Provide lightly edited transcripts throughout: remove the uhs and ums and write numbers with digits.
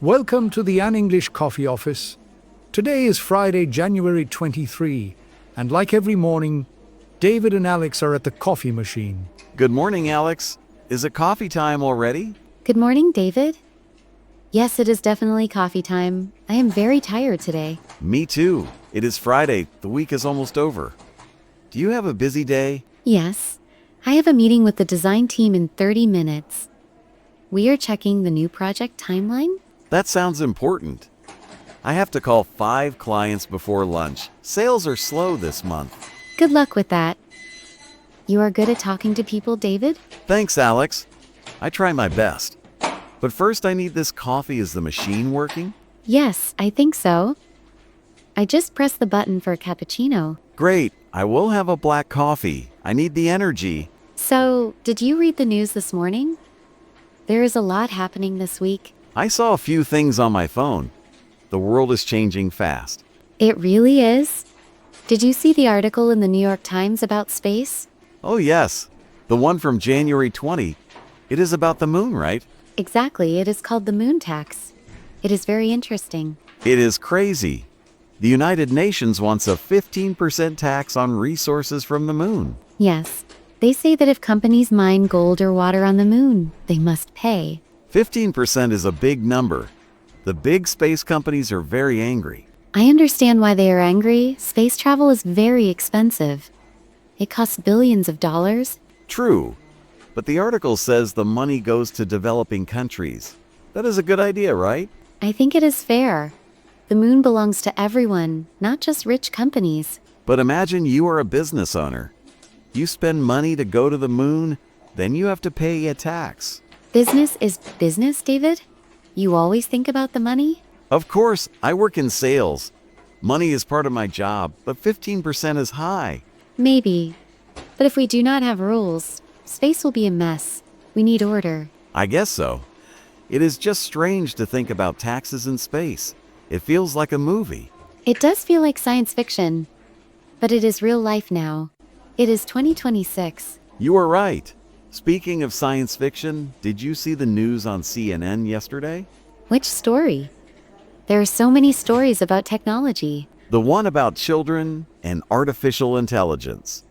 Welcome to the An English Coffee Office. Today is Friday, January 23, and like every morning, David and Alex are at the coffee machine. Good morning, Alex. Is it coffee time already? Good morning, David. Yes, it is definitely coffee time. I am very tired today. Me too. It is Friday. The week is almost over. Do you have a busy day? Yes, I have a meeting with the design team in 30 minutes. We are checking the new project timeline. That sounds important. I have to call 5 clients before lunch. Sales are slow this month. Good luck with that. You are good at talking to people, David? Thanks, Alex. I try my best. But first I need this coffee. Is the machine working? Yes, I think so. I just pressed the button for a cappuccino. Great. I will have a black coffee. I need the energy. So, did you read the news this morning? There is a lot happening this week. I saw a few things on my phone. The world is changing fast. It really is. Did you see the article in the New York Times about space? Oh yes, the one from January 20. It is about the moon, right? Exactly, it is called the moon tax. It is very interesting. It is crazy. The United Nations wants a 15% tax on resources from the moon. Yes, they say that if companies mine gold or water on the moon, they must pay. 15% is a big number. The big space companies are very angry. I understand why they are angry. Space travel is very expensive. It costs billions of dollars. True, but the article says the money goes to developing countries. That is a good idea, right? I think it is fair. The moon belongs to everyone, not just rich companies. But imagine you are a business owner. You spend money to go to the moon, then you have to pay a tax. Business is business, David? You always think about the money? Of course, I work in sales. Money is part of my job, but 15% is high. Maybe. But if we do not have rules, space will be a mess. We need order. I guess so. It is just strange to think about taxes in space. It feels like a movie. It does feel like science fiction, but it is real life now. It is 2026. You are right. Speaking of science fiction, did you see the news on CNN yesterday? Which story? There are so many stories about technology. The one about children and artificial intelligence.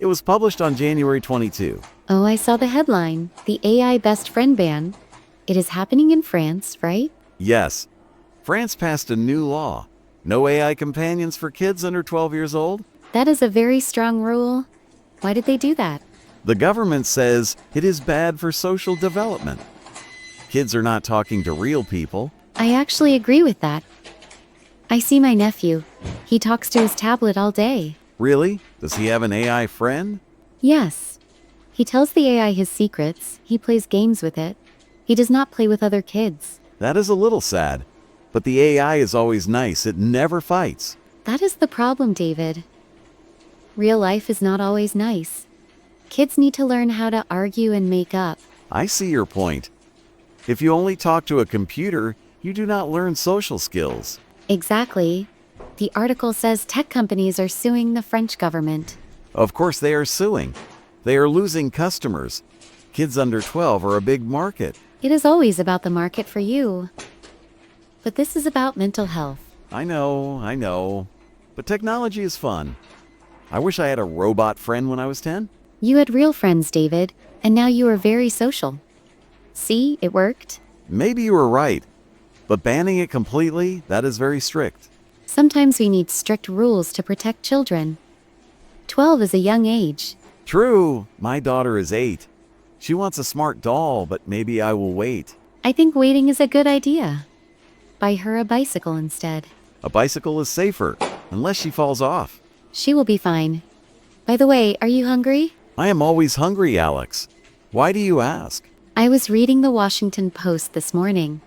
It was published on January 22. Oh, I saw the headline. The AI best friend ban. It is happening in France, right? Yes. France passed a new law. No AI companions for kids under 12 years old. That is a very strong rule. Why did they do that? The government says it is bad for social development. Kids are not talking to real people. I actually agree with that. I see my nephew. He talks to his tablet all day. Really? Does he have an AI friend? Yes. He tells the AI his secrets. He plays games with it. He does not play with other kids. That is a little sad. But the AI is always nice. It never fights. That is the problem, David. Real life is not always nice. Kids need to learn how to argue and make up. I see your point. If you only talk to a computer, you do not learn social skills. Exactly. The article says tech companies are suing the French government. Of course they are suing. They are losing customers. Kids under 12 are a big market. It is always about the market for you. But this is about mental health. I know. But technology is fun. I wish I had a robot friend when I was 10. You had real friends, David, and now you are very social. See, it worked. Maybe you were right. But banning it completely, that is very strict. Sometimes we need strict rules to protect children. 12 is a young age. True, my daughter is 8. She wants a smart doll, but maybe I will wait. I think waiting is a good idea. Buy her a bicycle instead. A bicycle is safer, unless she falls off. She will be fine. By the way, are you hungry? I am always hungry, Alex. Why do you ask? I was reading the Washington Post this morning.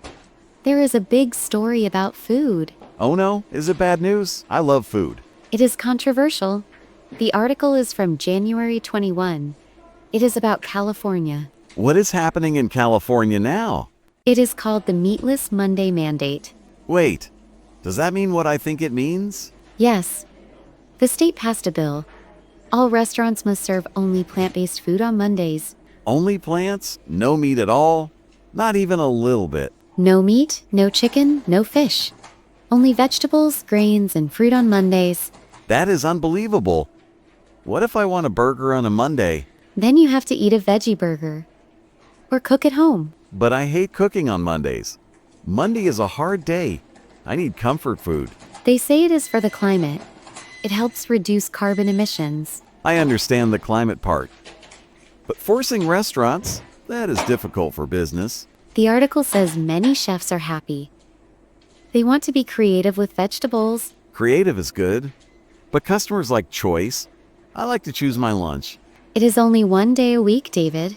There is a big story about food. Oh no, is it bad news? I love food. It is controversial. The article is from January 21. It is about California. What is happening in California now? It is called the Meatless Monday Mandate. Wait, does that mean what I think it means? Yes. The state passed a bill. All restaurants must serve only plant-based food on Mondays. Only plants? No meat at all? Not even a little bit. No meat, no chicken, no fish. Only vegetables, grains, and fruit on Mondays. That is unbelievable. What if I want a burger on a Monday? Then you have to eat a veggie burger. Or cook at home. But I hate cooking on Mondays. Monday is a hard day. I need comfort food. They say it is for the climate. It helps reduce carbon emissions. I understand the climate part. But forcing restaurants, that is difficult for business. The article says many chefs are happy. They want to be creative with vegetables. Creative is good. But customers like choice. I like to choose my lunch. It is only 1 day a week, David.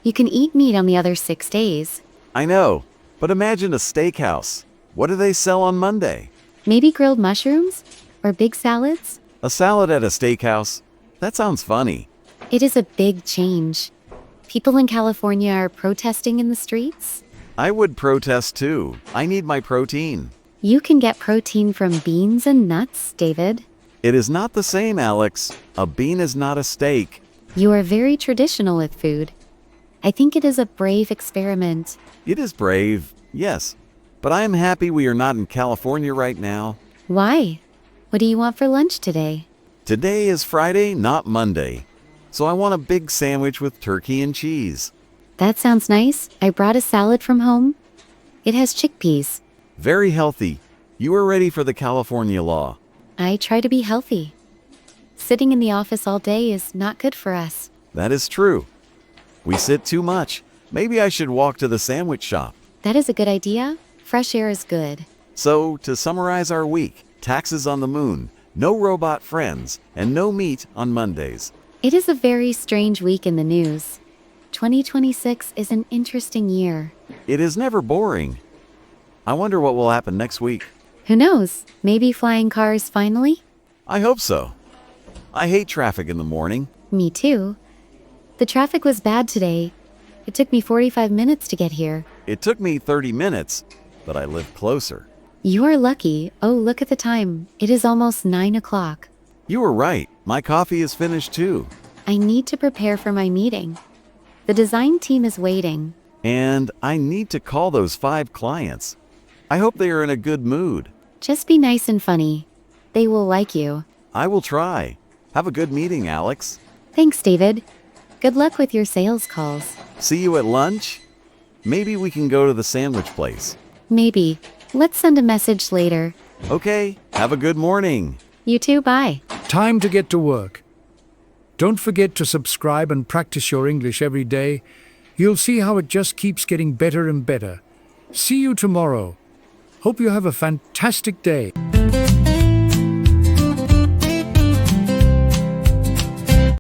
You can eat meat on the other 6 days. I know, but imagine a steakhouse. What do they sell on Monday? Maybe grilled mushrooms? Or big salads? A salad at a steakhouse? That sounds funny. It is a big change. People in California are protesting in the streets. I would protest too. I need my protein. You can get protein from beans and nuts, David. It is not the same, Alex. A bean is not a steak. You are very traditional with food. I think it is a brave experiment. It is brave, yes. But I am happy we are not in California right now. Why? What do you want for lunch today? Today is Friday, not Monday. So I want a big sandwich with turkey and cheese. That sounds nice. I brought a salad from home. It has chickpeas. Very healthy. You are ready for the California law. I try to be healthy. Sitting in the office all day is not good for us. That is true. We sit too much. Maybe I should walk to the sandwich shop. That is a good idea. Fresh air is good. So, to summarize our week, taxes on the moon, no robot friends, and no meat on Mondays. It is a very strange week in the news. 2026 is an interesting year. It is never boring. I wonder what will happen next week. Who knows? Maybe flying cars finally? I hope so. I hate traffic in the morning. Me too. The traffic was bad today. It took me 45 minutes to get here. It took me 30 minutes, but I live closer. You are lucky. Oh, look at the time. It is almost 9 o'clock. You were right. My coffee is finished too. I need to prepare for my meeting. The design team is waiting. And I need to call those 5 clients. I hope they are in a good mood. Just be nice and funny. They will like you. I will try. Have a good meeting, Alex. Thanks, David. Good luck with your sales calls. See you at lunch? Maybe we can go to the sandwich place. Maybe. Let's send a message later. Okay, have a good morning. You too, bye. Time to get to work. Don't forget to subscribe and practice your English every day. You'll see how it just keeps getting better and better. See you tomorrow. Hope you have a fantastic day.